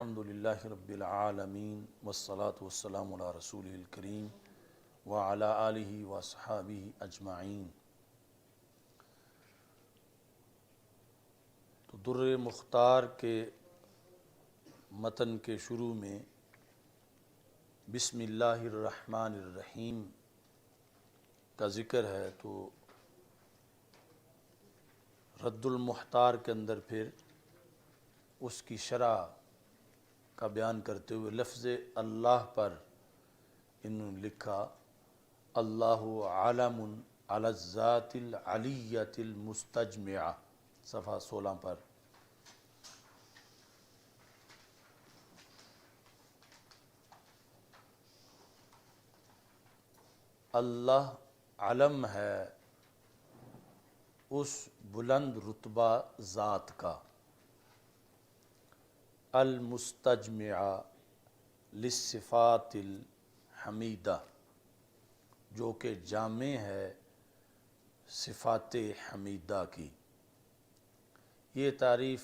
الحمدللہ رب العالمین والصلاة والسلام علی رسولہ الکریم وعلی آلہ وصحابہ اجمعین۔ تو در مختار کے متن کے شروع میں بسم اللہ الرحمن الرحیم کا ذکر ہے، تو رد المختار کے اندر پھر اس کی شرح کا بیان کرتے ہوئے لفظ اللہ پر انہوں نے لکھا اللہ عالم علی الذات العلیۃ المستجمعہ، صفحہ 16 پر۔ اللہ علم ہے اس بلند رتبہ ذات کا، المستجمعہ للصفات الحمیدہ، جو کہ جامع ہے صفات حمیدہ کی۔ یہ تعریف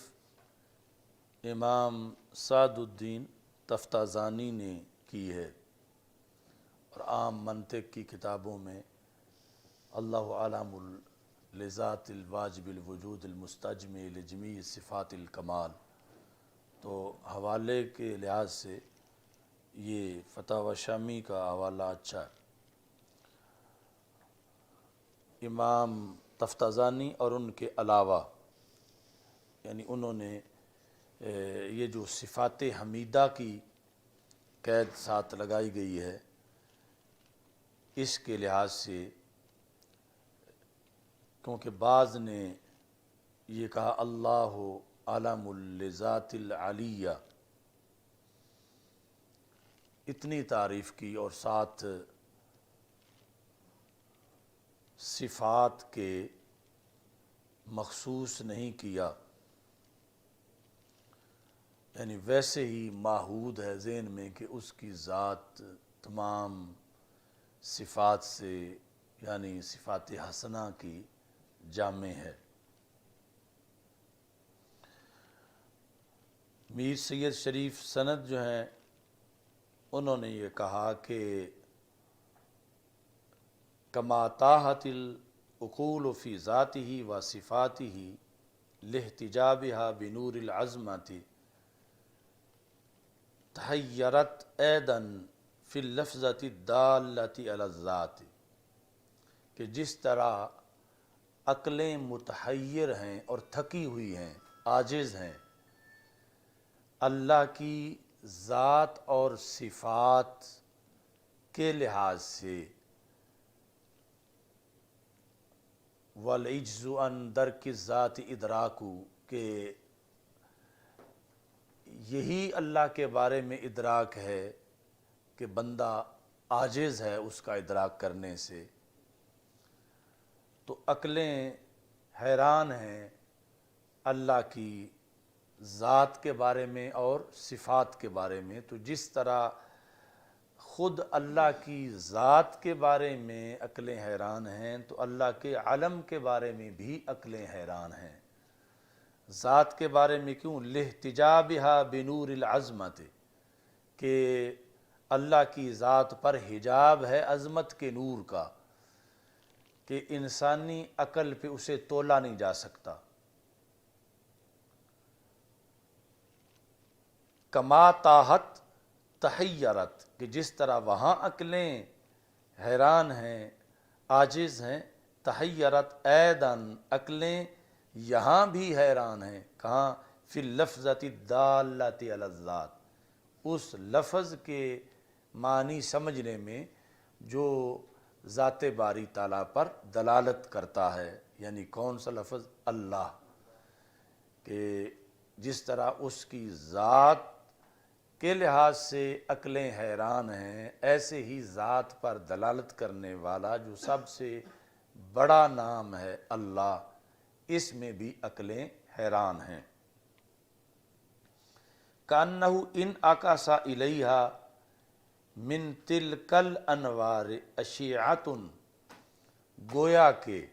امام سعد الدین تفتازانی نے کی ہے، اور عام منطق کی کتابوں میں اللہ عالم لذات الواجب الوجود المستجمع لجمیع صفات الکمال، تو حوالے کے لحاظ سے یہ فتاوی شامی کا حوالہ اچھا ہے۔ امام تفتازانی اور ان کے علاوہ یعنی انہوں نے یہ جو صفات حمیدہ کی قید ساتھ لگائی گئی ہے، اس کے لحاظ سے کیونکہ بعض نے یہ کہا اللہ عالم لذات العلیہ، اتنی تعریف کی اور ساتھ صفات کے مخصوص نہیں کیا، یعنی ویسے ہی معہود ہے ذہن میں کہ اس کی ذات تمام صفات سے یعنی صفات حسنہ کی جامع ہے۔ میر سید شریف سند جو ہیں انہوں نے یہ کہا کہ کما تاحت العقول فی ذاتہ و صفاتہ لاحتجابها بنور العظمۃ تحیرت ایضا فی اللفظۃ الدالۃ علی الذات، کہ جس طرح عقلیں متحیر ہیں اور تھکی ہوئی ہیں، عاجز ہیں، اللہ کی ذات اور صفات کے لحاظ سے، والعجز عن درک الذات ادراک، کہ یہی اللہ کے بارے میں ادراک ہے کہ بندہ عاجز ہے اس کا ادراک کرنے سے، تو عقلیں حیران ہیں اللہ کی ذات کے بارے میں اور صفات کے بارے میں۔ تو جس طرح خود اللہ کی ذات کے بارے میں عقلیں حیران ہیں، تو اللہ کے علم کے بارے میں بھی عقلیں حیران ہیں۔ ذات کے بارے میں کیوں؟ لاحتجابها بنور العظمت، کہ اللہ کی ذات پر حجاب ہے عظمت کے نور کا، کہ انسانی عقل پہ اسے تولا نہیں جا سکتا۔ کما تاحت تحیرت، کہ جس طرح وہاں عقلیں حیران ہیں، عاجز ہیں، تحیرت ایضاً، عقلیں یہاں بھی حیران ہیں، کہاں؟ فی اللفظۃ الدالۃ علی الذات، اس لفظ کے معنی سمجھنے میں جو ذات باری تعالیٰ پر دلالت کرتا ہے، یعنی کون سا لفظ؟ اللہ، کہ جس طرح اس کی ذات کے لحاظ سے عقلیں حیران ہیں، ایسے ہی ذات پر دلالت کرنے والا جو سب سے بڑا نام ہے اللہ، اس میں بھی عقلیں حیران ہیں۔ کأنہ ان عکس الیہا من تلک الانوار اشعۃ، گویا کہ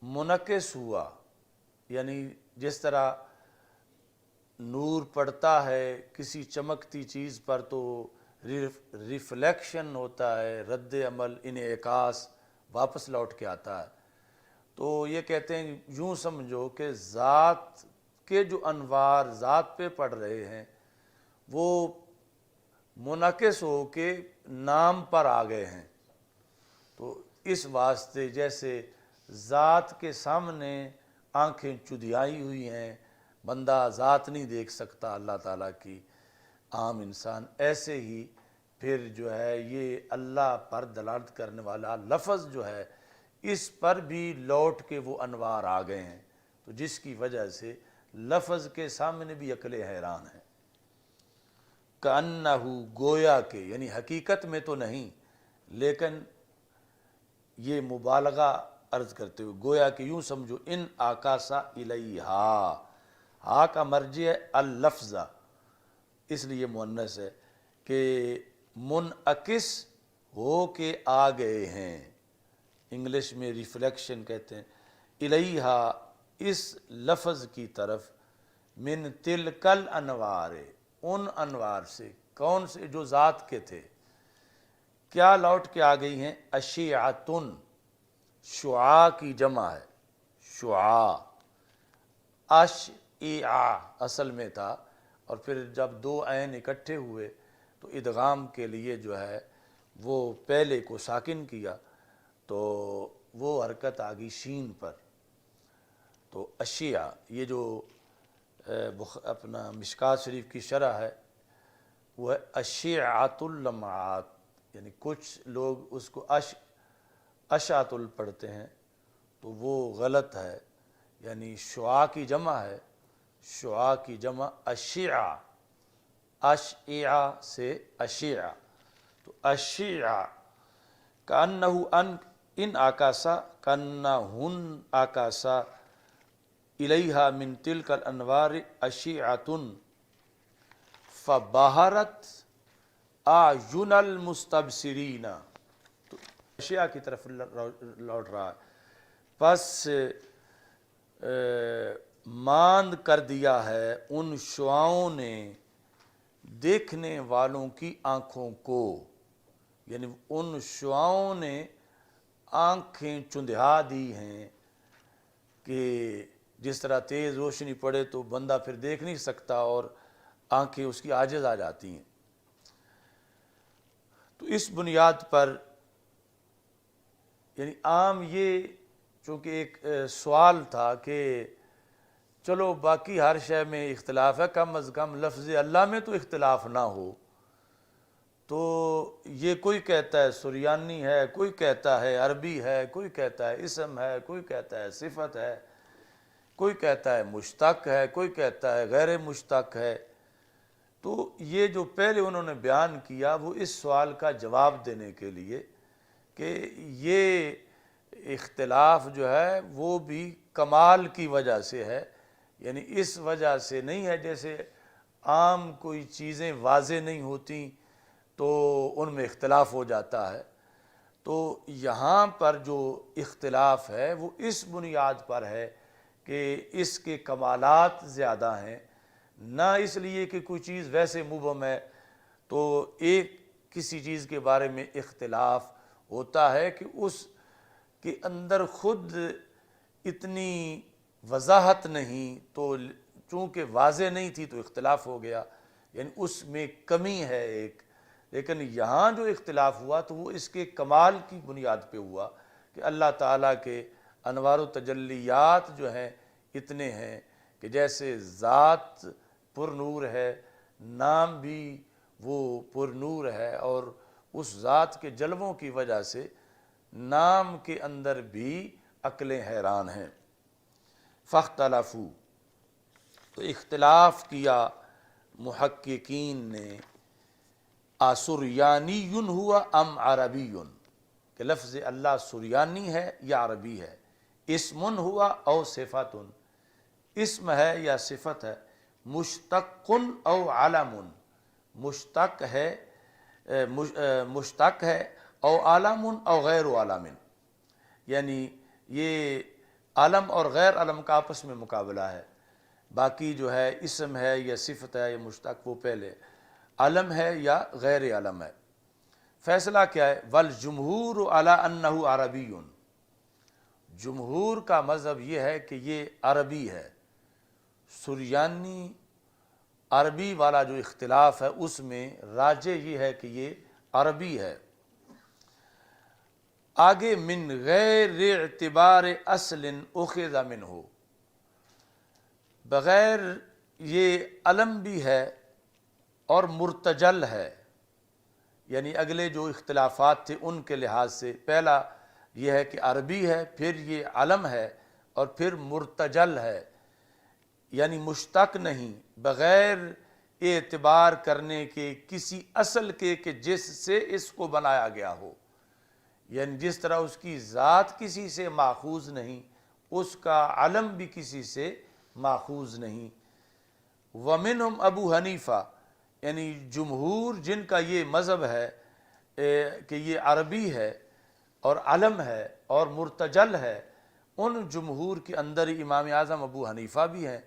منعکس ہوا، یعنی جس طرح نور پڑتا ہے کسی چمکتی چیز پر تو ریفلیکشن ہوتا ہے، رد عمل انعکاس واپس لوٹ کے آتا ہے۔ تو یہ کہتے ہیں یوں سمجھو کہ ذات کے جو انوار ذات پہ پڑ رہے ہیں وہ منعکس ہو کے نام پر آ گئے ہیں۔ تو اس واسطے جیسے ذات کے سامنے آنکھیں چدھیائی ہوئی ہیں، بندہ ذات نہیں دیکھ سکتا اللہ تعالیٰ کی، عام انسان، ایسے ہی پھر جو ہے یہ اللہ پر دلالت کرنے والا لفظ جو ہے اس پر بھی لوٹ کے وہ انوار آ گئے ہیں، تو جس کی وجہ سے لفظ کے سامنے بھی عقلیں حیران ہیں۔ کأنہ گویا کہ، یعنی حقیقت میں تو نہیں لیکن یہ مبالغہ عرض کرتے ہوئے، گویا کہ یوں سمجھو ان آکاسا الیہا، ہا کا مرجع ہے اللفظہ، اس لیے مؤنث ہے کہ منعکس ہو کے آ گئے ہیں، انگلش میں ریفلیکشن کہتے ہیں، الیہا اس لفظ کی طرف، من تلکل انوار، ان انوار سے، کون سے؟ جو ذات کے تھے، کیا لوٹ کے آ گئی ہیں؟ اشیعتن، شعاع کی جمع ہے، شعاع، اشیعہ اصل میں تھا، اور پھر جب دو عین اکٹھے ہوئے تو ادغام کے لیے جو ہے وہ پہلے کو ساکن کیا تو وہ حرکت آ گئی شین پر، تو اشیعہ، یہ جو اپنا مشکات شریف کی شرح ہے وہ ہے اشیعۃ اللمعات، یعنی کچھ لوگ اس کو اشعۃ پڑھتے ہیں تو وہ غلط ہے، یعنی شعاع کی جمع ہے، شعاع کی جمع اشیعہ، اشیعہ سے اشیعہ، تو اشیعہ کأنہ ان آکاسا، کأنہن آکاسا الیہا من تلک الانوار اشیعۃ فبہرت اعین المستبصرین، تو اشیاء کی طرف لوٹ رہا ہے، پس ماند کر دیا ہے ان شعاؤں نے دیکھنے والوں کی آنکھوں کو، یعنی ان شعاؤں نے آنکھیں چندھا دی ہیں کہ جس طرح تیز روشنی پڑے تو بندہ پھر دیکھ نہیں سکتا اور آنکھیں اس کی عاجز آ جاتی ہیں۔ تو اس بنیاد پر یعنی عام یہ چونکہ ایک سوال تھا کہ چلو باقی ہر شے میں اختلاف ہے، کم از کم لفظ اللہ میں تو اختلاف نہ ہو، تو یہ کوئی کہتا ہے سریانی ہے، کوئی کہتا ہے عربی ہے، کوئی کہتا ہے اسم ہے، کوئی کہتا ہے صفت ہے، کوئی کہتا ہے مشتق ہے، کوئی کہتا ہے غیر مشتق ہے، تو یہ جو پہلے انہوں نے بیان کیا وہ اس سوال کا جواب دینے کے لیے کہ یہ اختلاف جو ہے وہ بھی کمال کی وجہ سے ہے، یعنی اس وجہ سے نہیں ہے جیسے عام کوئی چیزیں واضح نہیں ہوتی تو ان میں اختلاف ہو جاتا ہے، تو یہاں پر جو اختلاف ہے وہ اس بنیاد پر ہے کہ اس کے کمالات زیادہ ہیں، نہ اس لیے کہ کوئی چیز ویسے مبہم ہے تو ایک کسی چیز کے بارے میں اختلاف ہوتا ہے کہ اس کے اندر خود اتنی وضاحت نہیں، تو چونکہ واضح نہیں تھی تو اختلاف ہو گیا، یعنی اس میں کمی ہے ایک، لیکن یہاں جو اختلاف ہوا تو وہ اس کے کمال کی بنیاد پہ ہوا کہ اللہ تعالیٰ کے انوار و تجلیات جو ہیں اتنے ہیں کہ جیسے ذات پر نور ہے، نام بھی وہ پر نور ہے، اور اس ذات کے جلووں کی وجہ سے نام کے اندر بھی عقلیں حیران ہیں۔ فاختلفوا، تو اختلاف کیا محققین نے، سریانی ہوا ام عربی، کہ لفظ اللہ سریانی ہے یا عربی ہے، اسم ہوا او صفت، اسم ہے یا صفت ہے، مشتق او علم، مشتق ہے او علم او غیر علم، یعنی یہ علم اور غیر علم کا آپس میں مقابلہ ہے، باقی جو ہے اسم ہے یا صفت ہے یا مشتق وہ پہلے، علم ہے یا غیر علم ہے۔ فیصلہ کیا ہے؟ والجمہور علی انہ عربی، جمہور کا مذہب یہ ہے کہ یہ عربی ہے۔ سریانی عربی والا جو اختلاف ہے اس میں راجح یہ ہے کہ یہ عربی ہے۔ آگے من غیر اعتبار اصل اخذ منہ، بغیر یہ علم بھی ہے اور مرتجل ہے، یعنی اگلے جو اختلافات تھے ان کے لحاظ سے پہلا یہ ہے کہ عربی ہے، پھر یہ علم ہے، اور پھر مرتجل ہے، یعنی مشتق نہیں، بغیر اعتبار کرنے کے کسی اصل کے کہ جس سے اس کو بنایا گیا ہو، یعنی جس طرح اس کی ذات کسی سے ماخوذ نہیں، اس کا علم بھی کسی سے ماخوذ نہیں۔ ومنہم ابو حنیفہ، یعنی جمہور جن کا یہ مذہب ہے کہ یہ عربی ہے اور علم ہے اور مرتجل ہے، ان جمہور کے اندر امام اعظم ابو حنیفہ بھی ہیں،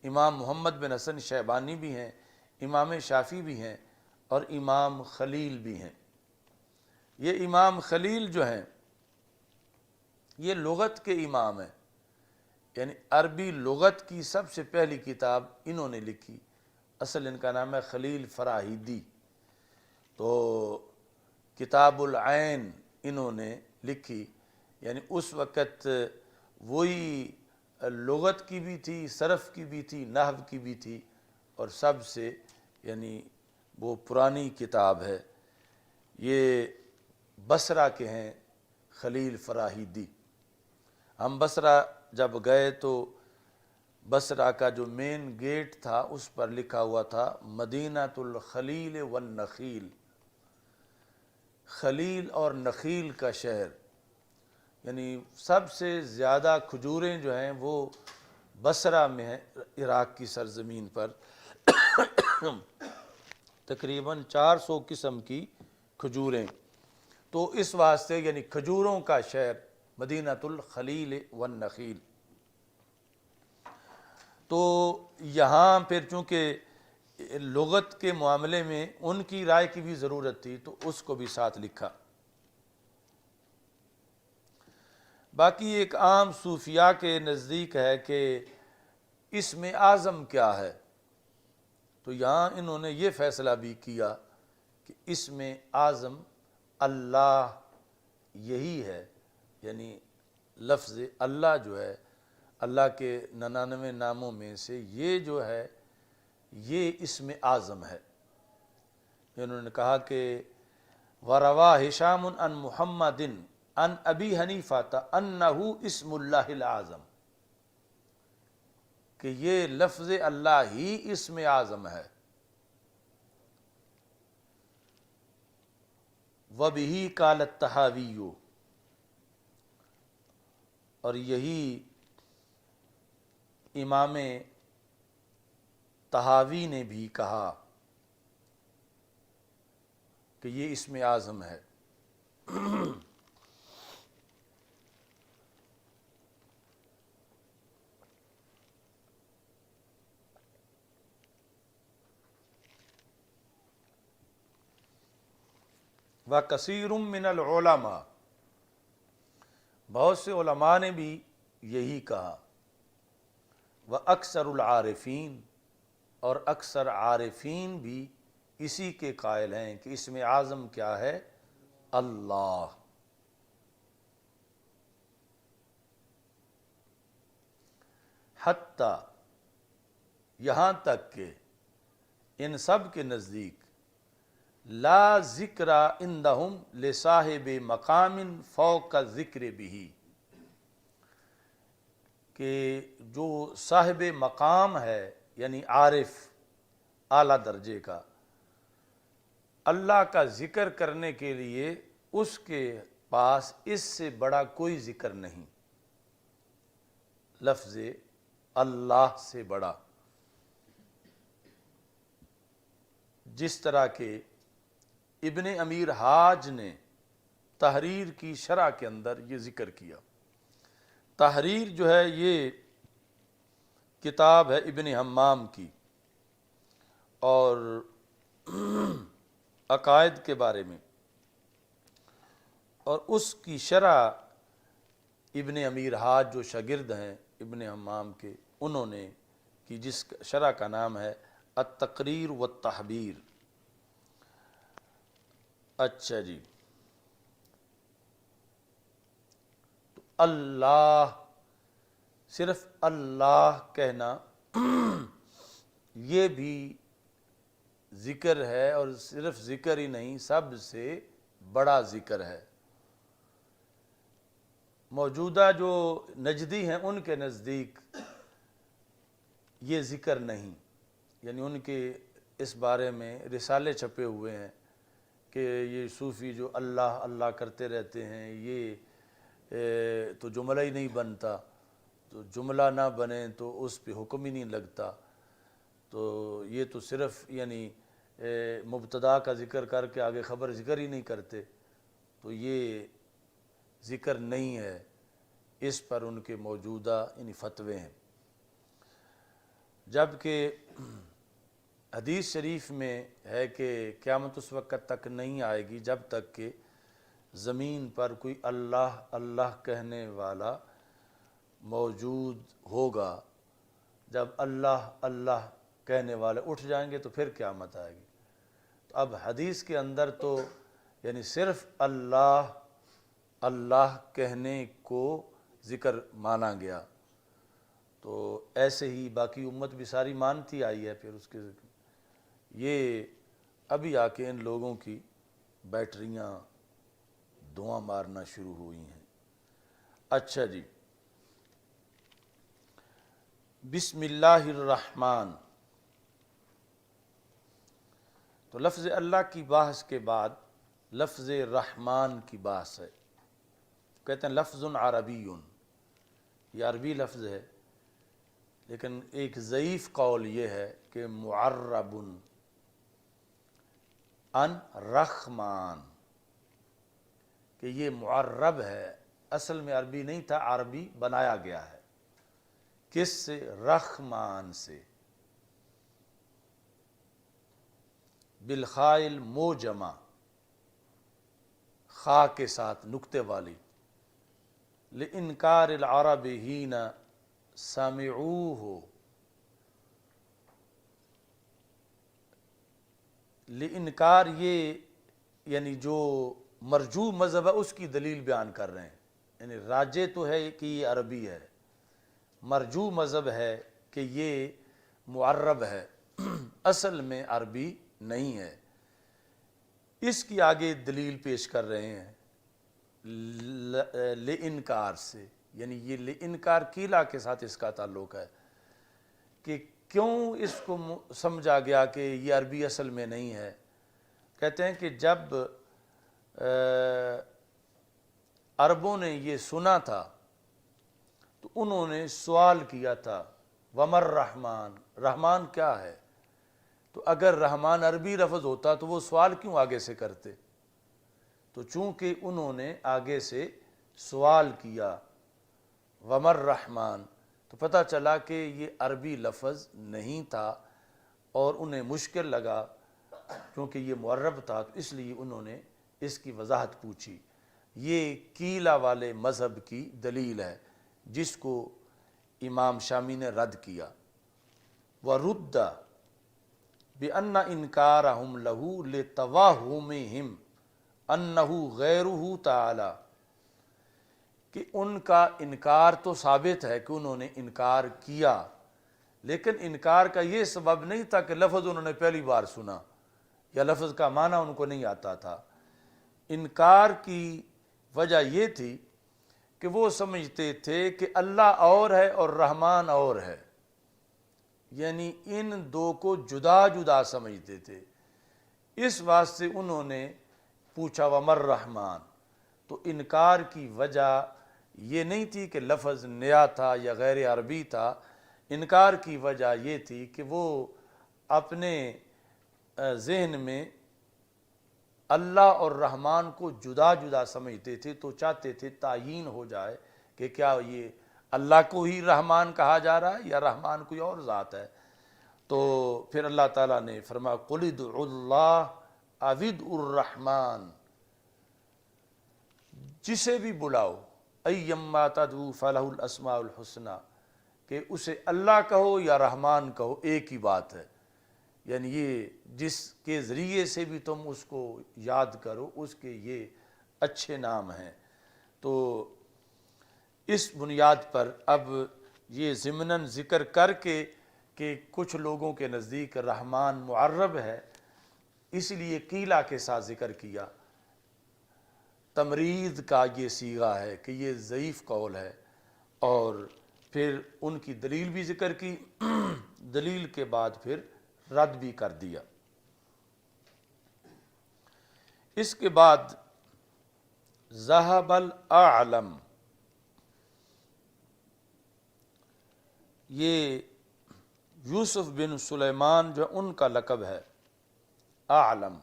امام محمد بن حسن شیبانی بھی ہیں، امام شافعی بھی ہیں، اور امام خلیل بھی ہیں۔ یہ امام خلیل جو ہیں یہ لغت کے امام ہیں، یعنی عربی لغت کی سب سے پہلی کتاب انہوں نے لکھی، اصل ان کا نام ہے خلیل فراہیدی، تو کتاب العین انہوں نے لکھی، یعنی اس وقت وہی لغت کی بھی تھی، صرف کی بھی تھی، نحو کی بھی تھی، اور سب سے یعنی وہ پرانی کتاب ہے۔ یہ بصرہ کے ہیں خلیل فراہیدی۔ ہم بصرہ جب گئے تو بصرہ کا جو مین گیٹ تھا اس پر لکھا ہوا تھا مدینۃ الخلیل والنخیل، خلیل اور نخیل کا شہر، یعنی سب سے زیادہ کھجوریں جو ہیں وہ بصرہ میں ہیں، عراق کی سرزمین پر۔ تقریباً 400 قسم کی کھجوریں، تو اس واسطے یعنی کھجوروں کا شہر مدینۃ الخلیل والنخیل۔ تو یہاں پھر چونکہ لغت کے معاملے میں ان کی رائے کی بھی ضرورت تھی تو اس کو بھی ساتھ لکھا۔ باقی ایک عام صوفیاء کے نزدیک ہے کہ اسم اعظم کیا ہے، تو یہاں انہوں نے یہ فیصلہ بھی کیا کہ اسم اعظم اللہ یہی ہے، یعنی لفظ اللہ جو ہے اللہ کے 99 ناموں میں سے یہ جو ہے یہ اسم اعظم ہے۔ انہوں نے کہا کہ وَرَوَا ہشام عن محمد عن ابی حنیفہ انہ اسم اللہ العظم، کہ یہ لفظ اللہ ہی اسم اعظم ہے۔ وَبِهِ قَالَ الطَّحَاوِيُّ، اور یہی امام طحاوی نے بھی کہا کہ یہ اسم اعظم ہے۔ وَكَثِيرٌ مِّنَ الْعُلَمَاء، بہت سے علماء نے بھی یہی کہا۔ وَأَكْثَرُ الْعَارِفِينَ، اور اکثر عارفین بھی اسی کے قائل ہیں کہ اسم اعظم کیا ہے؟ اللہ۔ حتیٰ یہاں تک کہ ان سب کے نزدیک لا ذکر عندہم لصاحب مقام فوق ذکر بھی، کہ جو صاحب مقام ہے یعنی عارف اعلیٰ درجے کا، اللہ کا ذکر کرنے کے لیے اس کے پاس اس سے بڑا کوئی ذکر نہیں، لفظ اللہ سے بڑا۔ جس طرح کہ ابن امیر حاج نے تحریر کی شرح کے اندر یہ ذکر کیا۔ تحریر جو ہے یہ کتاب ہے ابن حمام کی، اور عقائد کے بارے میں، اور اس کی شرح ابن امیر حاج جو شاگرد ہیں ابن حمام کے، انہوں نے کی، جس شرح کا نام ہے التقریر والتحبیر۔ اچھا جی، تو اللہ، صرف اللہ کہنا یہ بھی ذکر ہے، اور صرف ذکر ہی نہیں، سب سے بڑا ذکر ہے۔ موجودہ جو نجدی ہیں ان کے نزدیک یہ ذکر نہیں، یعنی ان کے اس بارے میں رسالے چھپے ہوئے ہیں کہ یہ صوفی جو اللہ اللہ کرتے رہتے ہیں، یہ تو جملہ ہی نہیں بنتا، تو جملہ نہ بنے تو اس پہ حکم ہی نہیں لگتا، تو یہ تو صرف یعنی مبتدا کا ذکر کر کے آگے خبر ذکر ہی نہیں کرتے، تو یہ ذکر نہیں ہے۔ اس پر ان کے موجودہ یعنی فتوے ہیں، جبکہ حدیث شریف میں ہے کہ قیامت اس وقت تک نہیں آئے گی جب تک کہ زمین پر کوئی اللہ اللہ کہنے والا موجود ہوگا۔ جب اللہ اللہ کہنے والے اٹھ جائیں گے تو پھر قیامت آئے گی۔ تو اب حدیث کے اندر تو یعنی صرف اللہ اللہ کہنے کو ذکر مانا گیا، تو ایسے ہی باقی امت بھی ساری مانتی آئی ہے۔ پھر اس کے یہ ابھی آ کے ان لوگوں کی بیٹریاں دھواں مارنا شروع ہوئی ہیں۔ اچھا جی، بسم اللہ الرحمن، تو لفظ اللہ کی بحث کے بعد لفظ رحمان کی بحث ہے۔ کہتے ہیں لفظ عربی، یہ عربی لفظ ہے، لیکن ایک ضعیف قول یہ ہے کہ معرب ان رحمان، کہ یہ معرب ہے، اصل میں عربی نہیں تھا، عربی بنایا گیا ہے۔ کس سے؟ رحمان سے، بالخاء الموجمہ، خا کے ساتھ نکتے والی، لانکار العرب حین سمعوہ، لانکار یہ یعنی جو مرجو مذہب ہے اس کی دلیل بیان کر رہے ہیں، یعنی راجے تو ہے کہ یہ عربی ہے، مرجو مذہب ہے کہ یہ معرب ہے، اصل میں عربی نہیں ہے۔ اس کی آگے دلیل پیش کر رہے ہیں لانکار سے، یعنی یہ لانکار کیلا کے ساتھ اس کا تعلق ہے کہ کیوں اس کو سمجھا گیا کہ یہ عربی اصل میں نہیں ہے۔ کہتے ہیں کہ جب عربوں نے یہ سنا تھا تو انہوں نے سوال کیا تھا، ومر رحمان، رحمان کیا ہے؟ تو اگر رحمان عربی لفظ ہوتا تو وہ سوال کیوں آگے سے کرتے؟ تو چونکہ انہوں نے آگے سے سوال کیا ومر رحمان، تو پتہ چلا کہ یہ عربی لفظ نہیں تھا، اور انہیں مشکل لگا کیونکہ یہ معرب تھا، تو اس لیے انہوں نے اس کی وضاحت پوچھی۔ یہ کیلا والے مذہب کی دلیل ہے جس کو امام شامی نے رد کیا۔ وَرُدَّ بِأَنَّ إِنْكَارَهُمْ لَهُ لِتَوَهُّمِهِمْ أَنَّهُ غَيْرُهُ تَعَالَى، کہ ان کا انکار تو ثابت ہے کہ انہوں نے انکار کیا، لیکن انکار کا یہ سبب نہیں تھا کہ لفظ انہوں نے پہلی بار سنا یا لفظ کا معنی ان کو نہیں آتا تھا۔ انکار کی وجہ یہ تھی کہ وہ سمجھتے تھے کہ اللہ اور ہے اور رحمان اور ہے، یعنی ان دو کو جدا جدا سمجھتے تھے۔ اس واسطے انہوں نے پوچھا ومر رحمان، تو انکار کی وجہ یہ نہیں تھی کہ لفظ نیا تھا یا غیر عربی تھا، انکار کی وجہ یہ تھی کہ وہ اپنے ذہن میں اللہ اور رحمان کو جدا جدا سمجھتے تھے، تو چاہتے تھے تعیین ہو جائے کہ کیا یہ اللہ کو ہی رحمان کہا جا رہا ہے یا رحمان کوئی اور ذات ہے؟ تو پھر اللہ تعالیٰ نے فرمایا قُلِ ادْعُوا اللَّهَ اَوِ ادْعُوا الرَّحْمَٰنَ، جسے بھی بلاؤ، اَیَّمَّا تَدْعُوا فَلَهُ الْأَسْمَاءُ الْحُسْنَىٰ، کہ اسے اللہ کہو یا رحمان کہو ایک ہی بات ہے، یعنی یہ جس کے ذریعے سے بھی تم اس کو یاد کرو اس کے یہ اچھے نام ہیں۔ تو اس بنیاد پر اب یہ ضمناً ذکر کر کے کہ کچھ لوگوں کے نزدیک رحمان معرب ہے، اس لیے قیلہ کے ساتھ ذکر کیا، تمرید کا یہ صیغہ ہے کہ یہ ضعیف قول ہے، اور پھر ان کی دلیل بھی ذکر کی، دلیل کے بعد پھر رد بھی کر دیا۔ اس کے بعد ذہب الاعلم، یہ یوسف بن سلیمان جو ان کا لقب ہے اعلم،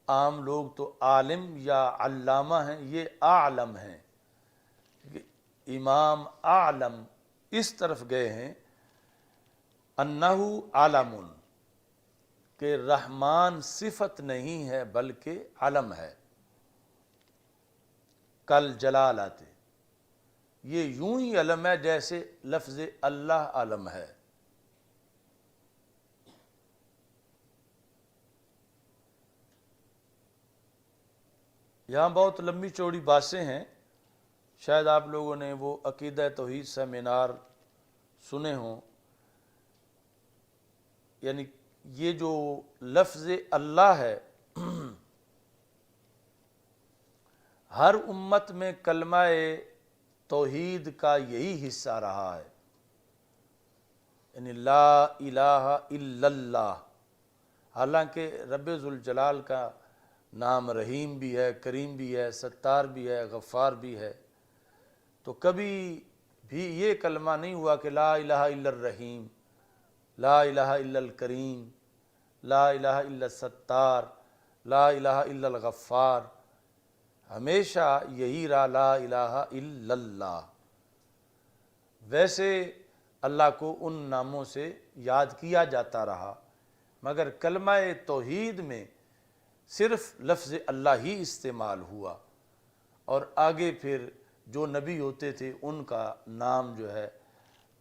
عام لوگ تو عالم یا علامہ ہیں، یہ اعلم ہیں، امام اعلم اس طرف گئے ہیں انہو علم، کہ رحمان صفت نہیں ہے بلکہ علم ہے، کل جلالت، یہ یوں ہی علم ہے جیسے لفظ اللہ علم ہے۔ یہاں بہت لمبی چوڑی باتیں ہیں، شاید آپ لوگوں نے وہ عقیدہ توحید سیمینار سنے ہوں، یعنی یہ جو لفظ اللہ ہے ہر امت میں کلمہ توحید کا یہی حصہ رہا ہے، یعنی لا الہ الا اللہ، حالانکہ رب ذوالجلال کا نام رحیم بھی ہے، کریم بھی ہے، ستار بھی ہے، غفار بھی ہے، تو کبھی بھی یہ کلمہ نہیں ہوا کہ لا الہ الا الرحیم، لا الہ الا الکریم، لا الہ الا الستار، لا الہ الا الغفار، ہمیشہ یہی رہا لا الہ الا اللہ۔ ویسے اللہ کو ان ناموں سے یاد کیا جاتا رہا، مگر کلمہ توحید میں صرف لفظ اللہ ہی استعمال ہوا، اور آگے پھر جو نبی ہوتے تھے ان کا نام جو ہے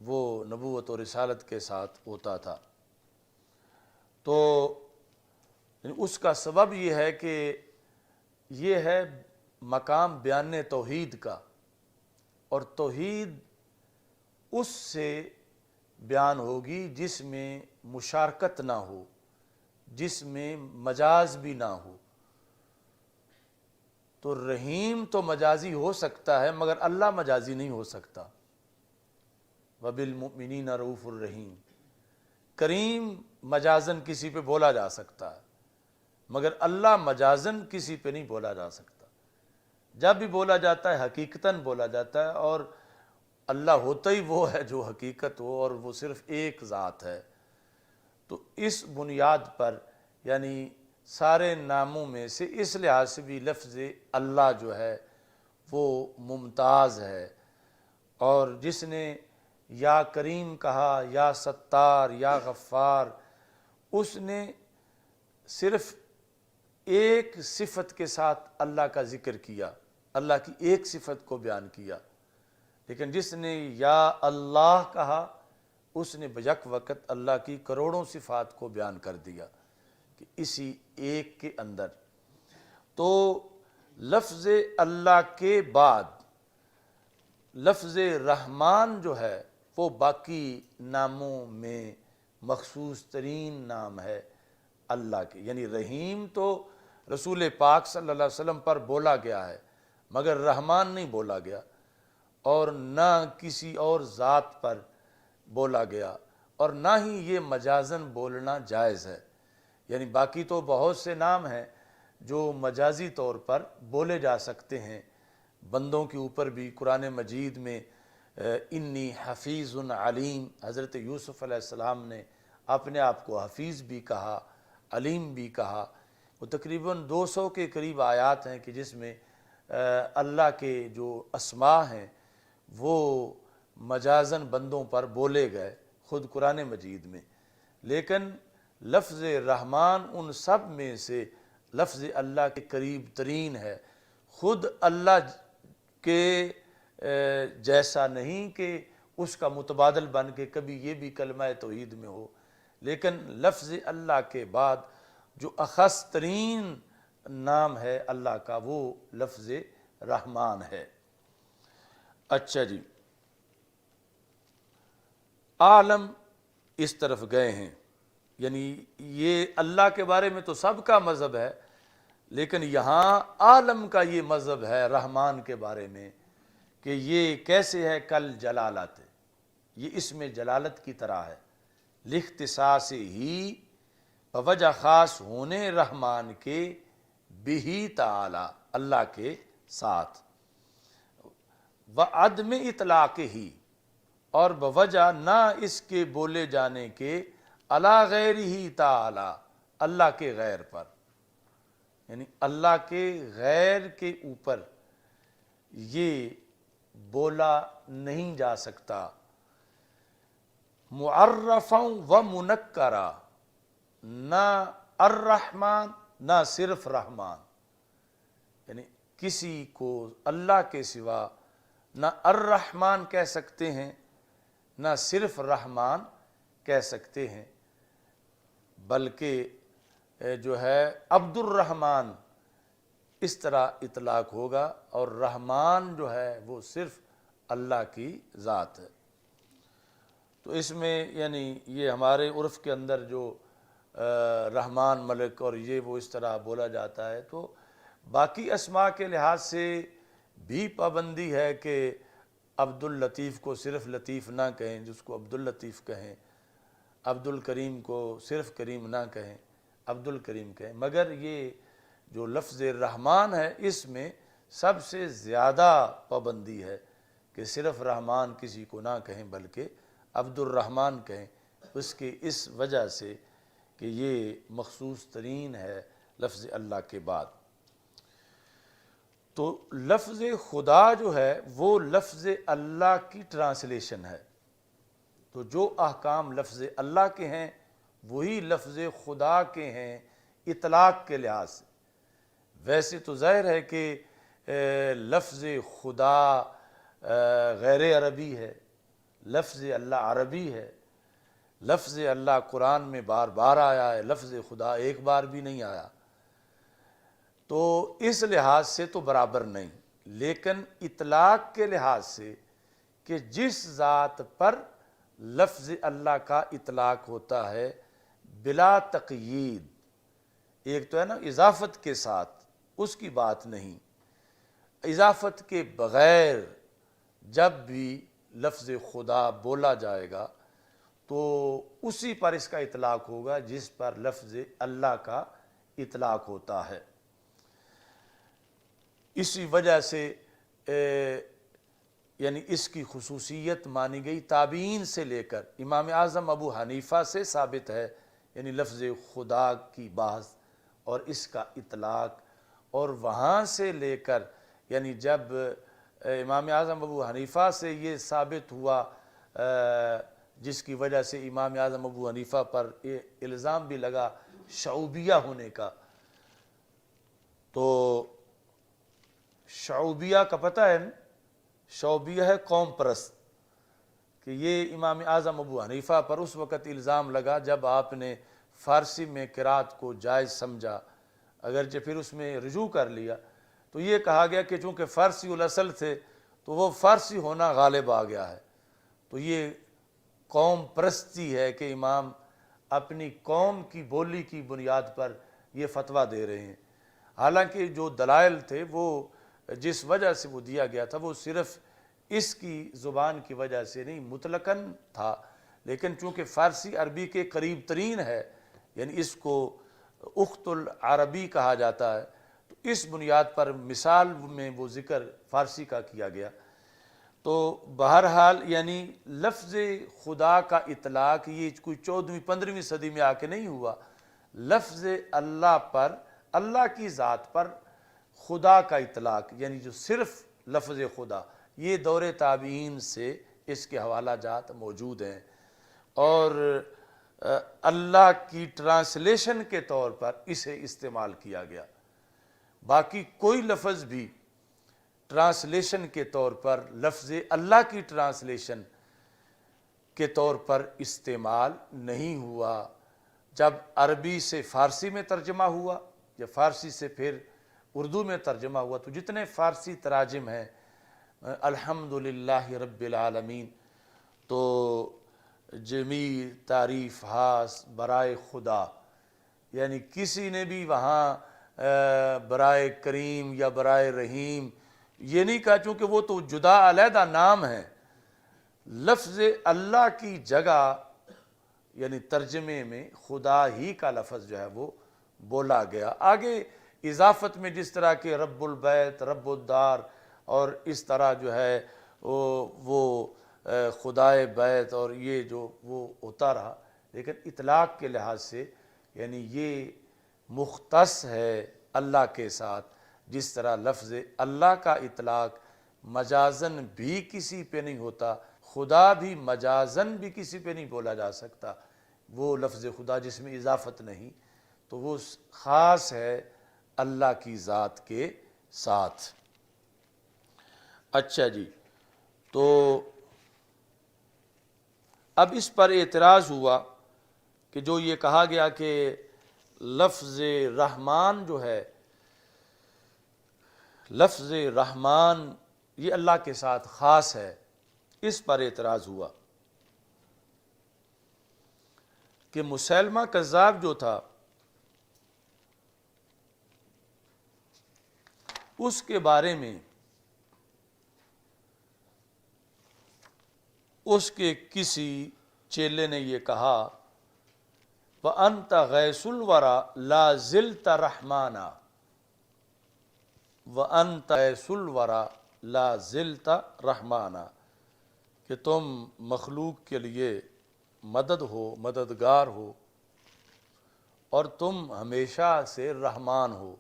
وہ نبوت و رسالت کے ساتھ ہوتا تھا۔ تو اس کا سبب یہ ہے کہ یہ ہے مقام بیان توحید کا، اور توحید اس سے بیان ہوگی جس میں مشارکت نہ ہو، جس میں مجاز بھی نہ ہو۔ تو رحیم تو مجازی ہو سکتا ہے مگر اللہ مجازی نہیں ہو سکتا، وَبِالْمُؤْمِنِينَ رَءُوفٌ الرحیم، کریم مجازن کسی پہ بولا جا سکتا ہے مگر اللہ مجازن کسی پہ نہیں بولا جا سکتا، جب بھی بولا جاتا ہے حقیقتاً بولا جاتا ہے، اور اللہ ہوتا ہی وہ ہے جو حقیقت ہو، اور وہ صرف ایک ذات ہے۔ تو اس بنیاد پر یعنی سارے ناموں میں سے اس لحاظ سے بھی لفظ اللہ جو ہے وہ ممتاز ہے، اور جس نے یا کریم کہا، یا ستار، یا غفار، اس نے صرف ایک صفت کے ساتھ اللہ کا ذکر کیا، اللہ کی ایک صفت کو بیان کیا، لیکن جس نے یا اللہ کہا اس نے بیک وقت اللہ کی کروڑوں صفات کو بیان کر دیا کہ اسی ایک کے اندر۔ تو لفظ اللہ کے بعد لفظ رحمان جو ہے وہ باقی ناموں میں مخصوص ترین نام ہے اللہ کے، یعنی رحیم تو رسول پاک صلی اللہ علیہ وسلم پر بولا گیا ہے مگر رحمان نہیں بولا گیا، اور نہ کسی اور ذات پر بولا گیا، اور نہ ہی یہ مجازن بولنا جائز ہے، یعنی باقی تو بہت سے نام ہیں جو مجازی طور پر بولے جا سکتے ہیں بندوں کے اوپر بھی۔ قرآن مجید میں انی حفیظ علیم، حضرت یوسف علیہ السلام نے اپنے آپ کو حفیظ بھی کہا، علیم بھی کہا، وہ تقریباً 200 کے قریب آیات ہیں کہ جس میں اللہ کے جو اسماء ہیں وہ مجازن بندوں پر بولے گئے خود قرآن مجید میں، لیکن لفظ رحمان ان سب میں سے لفظ اللہ کے قریب ترین ہے، خود اللہ کے جیسا نہیں کہ اس کا متبادل بن کے کبھی یہ بھی کلمہ توحید میں ہو، لیکن لفظ اللہ کے بعد جو اخص ترین نام ہے اللہ کا وہ لفظ رحمان ہے۔ اچھا جی، عالم اس طرف گئے ہیں، یعنی یہ اللہ کے بارے میں تو سب کا مذہب ہے، لیکن یہاں عالم کا یہ مذہب ہے رحمان کے بارے میں کہ یہ کیسے ہے، کل جلالت، یہ اس میں جلالت کی طرح ہے، لاختصاص ہی وجہ خاص ہونے رحمان کے بہی تعالی اللہ کے ساتھ، وعدم اطلاق ہی اور بوجہ نہ اس کے بولے جانے کے علی غیر ہی تعالی اللہ کے غیر پر، یعنی اللہ کے غیر کے اوپر یہ بولا نہیں جا سکتا، معرفاً و منکرا، نہ الرحمن نہ صرف رحمان، یعنی کسی کو اللہ کے سوا نہ الرحمن کہہ سکتے ہیں نہ صرف رحمان کہہ سکتے ہیں، بلکہ جو ہے عبد الرحمن اس طرح اطلاق ہوگا، اور رحمان جو ہے وہ صرف اللہ کی ذات ہے۔ تو اس میں یعنی یہ ہمارے عرف کے اندر جو رحمان ملک اور یہ وہ اس طرح بولا جاتا ہے، تو باقی اسماء کے لحاظ سے بھی پابندی ہے کہ عبد اللطیف کو صرف لطیف نہ کہیں، جس کو عبد اللطیف کہیں، عبد الکریم کو صرف کریم نہ کہیں، عبد الکریم کہیں، مگر یہ جو لفظ رحمان ہے اس میں سب سے زیادہ پابندی ہے کہ صرف رحمان کسی کو نہ کہیں بلکہ عبد الرحمن کہیں، اس کی اس وجہ سے کہ یہ مخصوص ترین ہے لفظ اللہ کے بعد۔ تو لفظ خدا جو ہے وہ لفظ اللہ کی ٹرانسلیشن ہے، تو جو احکام لفظ اللہ کے ہیں وہی لفظ خدا کے ہیں اطلاق کے لحاظ سے۔ ویسے تو ظاہر ہے کہ لفظ خدا غیر عربی ہے، لفظ اللہ عربی ہے، لفظ اللہ قرآن میں بار بار آیا ہے، لفظ خدا ایک بار بھی نہیں آیا، تو اس لحاظ سے تو برابر نہیں، لیکن اطلاق کے لحاظ سے کہ جس ذات پر لفظ اللہ کا اطلاق ہوتا ہے بلا تقیید، ایک تو ہے نا اضافت کے ساتھ، اس کی بات نہیں، اضافت کے بغیر جب بھی لفظ خدا بولا جائے گا تو اسی پر اس کا اطلاق ہوگا جس پر لفظ اللہ کا اطلاق ہوتا ہے۔ اسی وجہ سے یعنی اس کی خصوصیت مانی گئی تابعین سے لے کر امام اعظم ابو حنیفہ سے ثابت ہے، یعنی لفظ خدا کی بحث اور اس کا اطلاق، اور وہاں سے لے کر یعنی جب امام اعظم ابو حنیفہ سے یہ ثابت ہوا جس کی وجہ سے امام اعظم ابو حنیفہ پر یہ الزام بھی لگا شعوبیہ ہونے کا، تو شعوبیہ کا پتہ ہے نا، شعوبیہ ہے قوم پرست، کہ یہ امام اعظم ابو حنیفہ پر اس وقت الزام لگا جب آپ نے فارسی میں قرات کو جائز سمجھا، اگرچہ پھر اس میں رجوع کر لیا، تو یہ کہا گیا کہ چونکہ فارسی الاصل تھے تو وہ فارسی ہونا غالب آ گیا ہے، تو یہ قوم پرستی ہے کہ امام اپنی قوم کی بولی کی بنیاد پر یہ فتویٰ دے رہے ہیں، حالانکہ جو دلائل تھے وہ جس وجہ سے وہ دیا گیا تھا وہ صرف اس کی زبان کی وجہ سے نہیں مطلقاً تھا، لیکن چونکہ فارسی عربی کے قریب ترین ہے، یعنی اس کو اخت العربی کہا جاتا ہے، تو اس بنیاد پر مثال میں وہ ذکر فارسی کا کیا گیا۔ تو بہرحال یعنی لفظ خدا کا اطلاق یہ کوئی 14ویں 15ویں صدی میں آ کے نہیں ہوا، لفظ اللہ پر، اللہ کی ذات پر خدا کا اطلاق یعنی جو صرف لفظ خدا، یہ دور تابعین سے اس کے حوالہ جات موجود ہیں، اور اللہ کی ٹرانسلیشن کے طور پر اسے استعمال کیا گیا۔ باقی کوئی لفظ بھی ٹرانسلیشن کے طور پر لفظ اللہ کی ٹرانسلیشن کے طور پر استعمال نہیں ہوا۔ جب عربی سے فارسی میں ترجمہ ہوا یا فارسی سے پھر اردو میں ترجمہ ہوا، تو جتنے فارسی تراجم ہیں الحمدللہ رب العالمین، تو جمیع تعریف خاص برائے خدا، یعنی کسی نے بھی وہاں برائے کریم یا برائے رحیم یہ نہیں کہا، چونکہ وہ تو جدا علیحدہ نام ہے۔ لفظ اللہ کی جگہ یعنی ترجمے میں خدا ہی کا لفظ جو ہے وہ بولا گیا۔ آگے اضافت میں جس طرح کہ رب البیت، رب الدار، اور اس طرح جو ہے وہ خدائے بیت اور یہ جو وہ ہوتا رہا، لیکن اطلاق کے لحاظ سے یعنی یہ مختص ہے اللہ کے ساتھ، جس طرح لفظ اللہ کا اطلاق مجازن بھی کسی پہ نہیں ہوتا، خدا بھی مجازن بھی کسی پہ نہیں بولا جا سکتا۔ وہ لفظ خدا جس میں اضافت نہیں، تو وہ خاص ہے اللہ کی ذات کے ساتھ۔ اچھا جی، تو اب اس پر اعتراض ہوا کہ جو یہ کہا گیا کہ لفظ رحمان جو ہے، لفظ رحمان یہ اللہ کے ساتھ خاص ہے، اس پر اعتراض ہوا کہ مسیلمہ کذاب جو تھا اس کے بارے میں اس کے کسی چیلے نے یہ کہا وَأَنْتَ غَيْثُ الْوَرَى لَا زِلْتَ رَحْمَانًا، وَأَنْتَ غَيْثُ الْوَرَى لَا زِلْتَ رَحْمَانًا، کہ تم مخلوق کے لیے مدد ہو، مددگار ہو، اور تم ہمیشہ سے رحمان ہو۔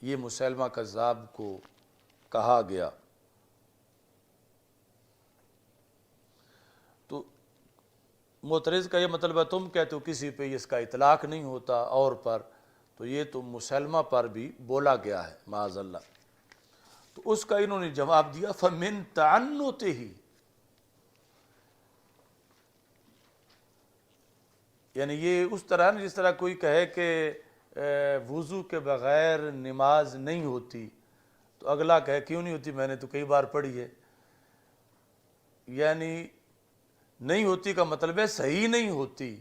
یہ مسیلمہ کذاب کو کہا گیا۔ تو معترض کا یہ مطلب ہے تم کہتے ہو کسی پہ اس کا اطلاق نہیں ہوتا اور پر، تو یہ تو مسلمہ پر بھی بولا گیا ہے معاذ اللہ۔ تو اس کا انہوں نے جواب دیا فَمِن تَعَنُّتِهِ، یعنی یہ اس طرح جس طرح کوئی کہے کہ وضو کے بغیر نماز نہیں ہوتی، تو اگلا کہے کیوں نہیں ہوتی، میں نے تو کئی بار پڑھی ہے۔ یعنی نہیں ہوتی کا مطلب ہے صحیح نہیں ہوتی،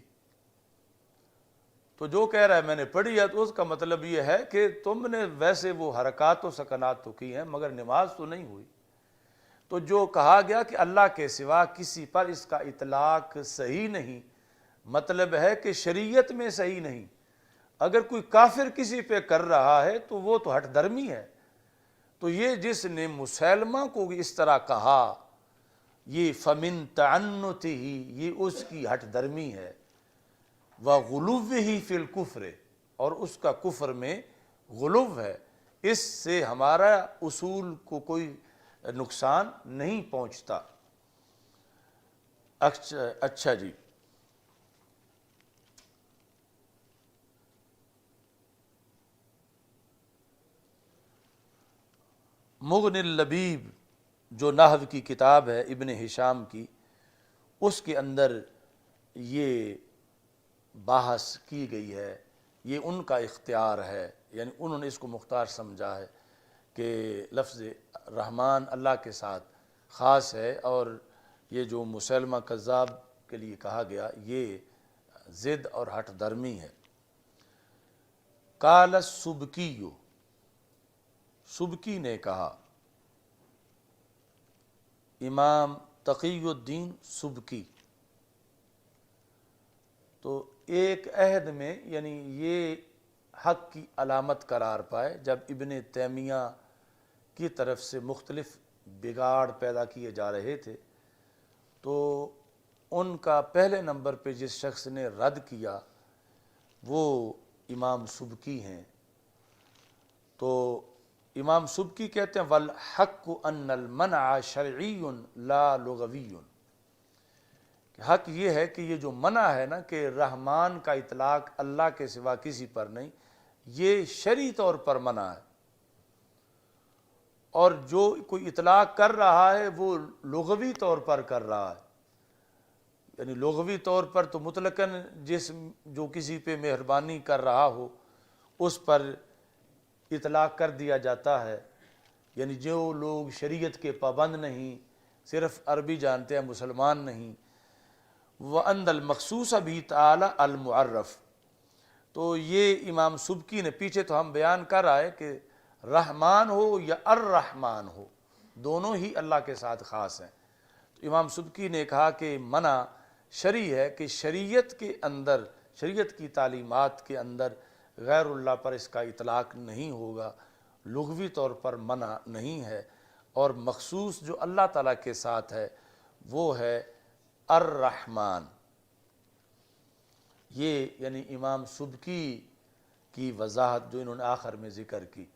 تو جو کہہ رہا ہے میں نے پڑھی ہے تو اس کا مطلب یہ ہے کہ تم نے ویسے وہ حرکات و سکنات تو کی ہیں مگر نماز تو نہیں ہوئی۔ تو جو کہا گیا کہ اللہ کے سوا کسی پر اس کا اطلاق صحیح نہیں، مطلب ہے کہ شریعت میں صحیح نہیں۔ اگر کوئی کافر کسی پہ کر رہا ہے تو وہ تو ہٹ درمی ہے۔ تو یہ جس نے مسلمہ کو اس طرح کہا، یہ فَمِن تَعَنُّتِهِ، یہ اس کی ہٹ درمی ہے، وَغُلُوِّهِ فِي الْكُفْرِ، اور اس کا کفر میں غلو ہے۔ اس سے ہمارا اصول کو کوئی نقصان نہیں پہنچتا۔ اچھا جی، مغنی اللبیب جو نحو کی کتاب ہے ابن ہشام کی، اس کے اندر یہ بحث کی گئی ہے، یہ ان کا اختیار ہے، یعنی انہوں نے اس کو مختار سمجھا ہے کہ لفظ رحمان اللہ کے ساتھ خاص ہے، اور یہ جو مسلمہ کذاب کے لیے کہا گیا یہ ضد اور ہٹ درمی ہے۔ قال السبکی، سبکی نے کہا، امام تقی الدین سبکی، تو ایک عہد میں یعنی یہ حق کی علامت قرار پائے جب ابن تیمیہ کی طرف سے مختلف بگاڑ پیدا کیے جا رہے تھے، تو ان کا پہلے نمبر پہ جس شخص نے رد کیا وہ امام سبکی ہیں۔ تو امام سبکی کہتے ہیں والحق ان المنع شرعی لا لغوی، کہ حق یہ ہے کہ یہ جو منع ہے نا کہ رحمان کا اطلاق اللہ کے سوا کسی پر نہیں، یہ شرعی طور پر منع ہے، اور جو کوئی اطلاق کر رہا ہے وہ لغوی طور پر کر رہا ہے، یعنی لغوی طور پر تو مطلقاً جو کسی پہ مہربانی کر رہا ہو اس پر اطلاق کر دیا جاتا ہے، یعنی جو لوگ شریعت کے پابند نہیں، صرف عربی جانتے ہیں، مسلمان نہیں، وَأَنَّ الْمَخْصُوصَ بِهِ تَعَالَى الْمُعَرَّف، تو یہ امام سبکی نے پیچھے تو ہم بیان کر رہا ہے کہ رحمان ہو یا الرحمن ہو دونوں ہی اللہ کے ساتھ خاص ہیں، تو امام سبکی نے کہا کہ منع شرعی ہے کہ شریعت کے اندر، شریعت کی تعلیمات کے اندر غیر اللہ پر اس کا اطلاق نہیں ہوگا، لغوی طور پر منع نہیں ہے، اور مخصوص جو اللہ تعالیٰ کے ساتھ ہے وہ ہے الرحمن۔ یہ یعنی امام سبکی کی وضاحت جو انہوں نے آخر میں ذکر کی۔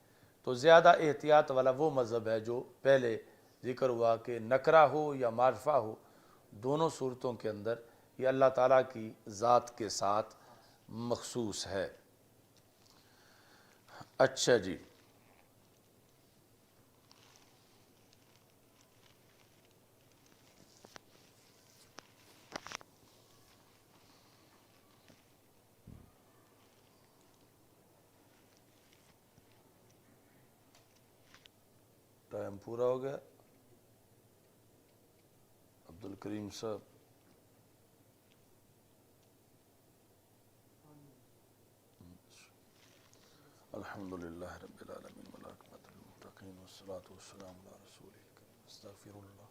تو زیادہ احتیاط والا وہ مذہب ہے جو پہلے ذکر ہوا کہ نکرہ ہو یا معرفہ ہو، دونوں صورتوں کے اندر یہ اللہ تعالیٰ کی ذات کے ساتھ مخصوص ہے۔ اچھا جی، ٹائم پورا ہو گیا عبد الکریم صاحب؟ الحمدللہ رب العالمین والعاقبۃ للمتقین والصلاۃ والسلام علی رسول الکریم، استغفر اللہ،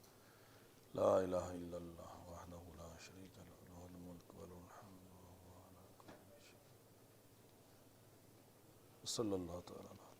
لا الہ الا اللہ وحدہ لا شریک لہ، لہ الملک وله الحمد وهو علی کل شیء، صلی اللہ تعالی علیہ